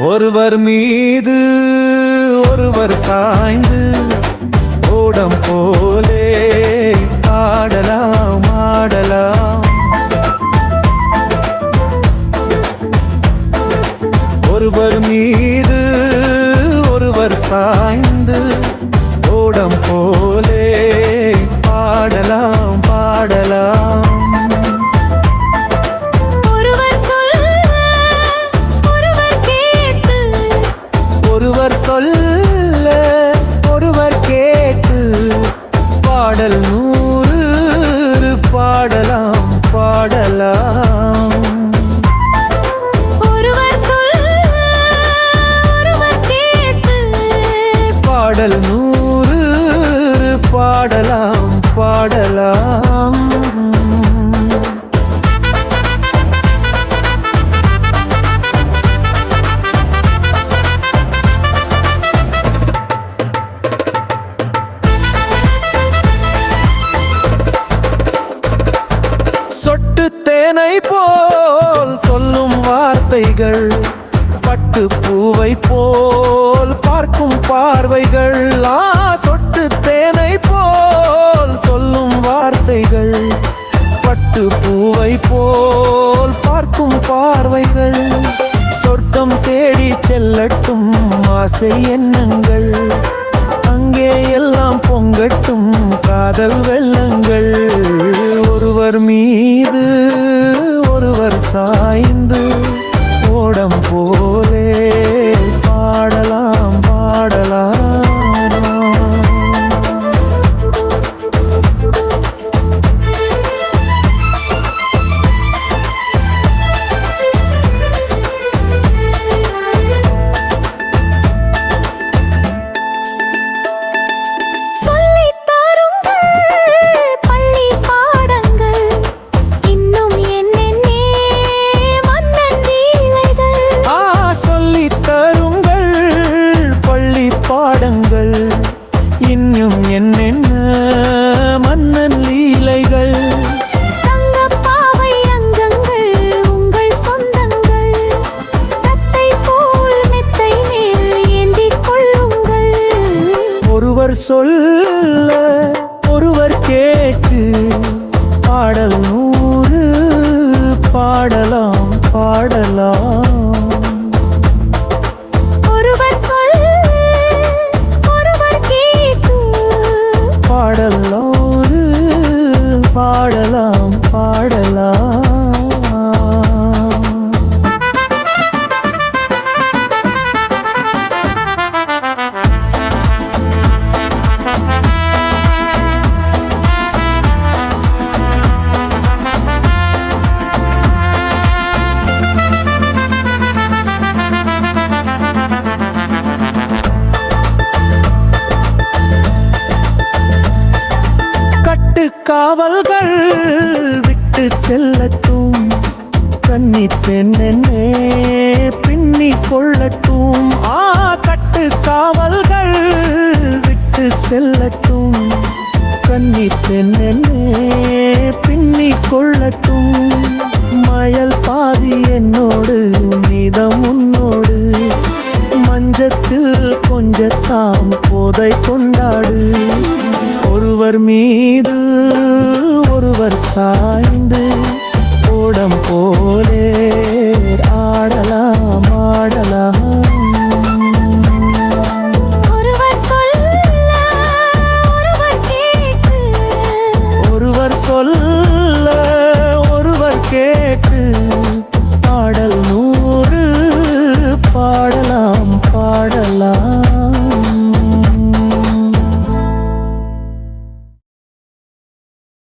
ஒருவர் மீது ஒருவர் சாய்ந்து ஓடம் போலே ஆடலாம் ஆடலாம். ஒருவர் மீது ஒருவர் சாய்ந்து ஓடம் போலே பாடலாம் பாடலாம். ஒருவர் சொல்ல ஒருவர் கேட்டு பாடல் 100 பாடலாம் பாடலாம். ஒருவர் சொல்ல ஒருவர் கேட்டு பாடல் 100 பாடலாம் பாடலாம். சொட்டு தேனை போல் சொல்லும் வார்த்தைகள், பட்டு பூவை போல் பார்க்கும் பார்வைகள். சொட்டு தேனை போல் சொல்லும் வார்த்தைகள், பட்டு பூவை போல் பார்க்கும் பார்வைகள். சொர்க்கம் தேடி செல்லட்டும் ஆசை எண்ணங்கள், அங்கே எல்லாம் பொங்கட்டும் காதல் வெள்ளங்கள். ஒருவர் மீது ஒருவர் சாய்ந்து ஓடம் போலே பாடலாம் பாடலாம். இன்னும் என்னென்ன மன்னன் லீலைகள். தங்கப்பாவை அங்கங்கள் உங்கள் சொந்தங்கள், தத்தை போல் மெத்தை மேல் ஏந்திக் கொள்ளுங்கள். ஒருவர் சொல்ல ஒருவர் கேட்டு பாடல் 100 பாடலாம் பாடலாம். பாடல் 100 பாடலாம் பாடலாம். காவல்கள் விட்டு செல்லட்டும், கன்னி பெண்ணென்னே பின்னி கொள்ளட்டும். கட்டு காவல்கள் விட்டு செல்லட்டும், கன்னி பெண்ணென்னே பின்னி கொள்ளட்டும். மயல் பாதி என்னோடு நீதம் உன்னோடு, மஞ்சத்தில் கொஞ்சத்தாம் போதை கொண்டாடு. ஒருவர் மீது ஒருவர் சாய்ந்து ஓடம் போலே ஆடலாம் ஆடலாம்.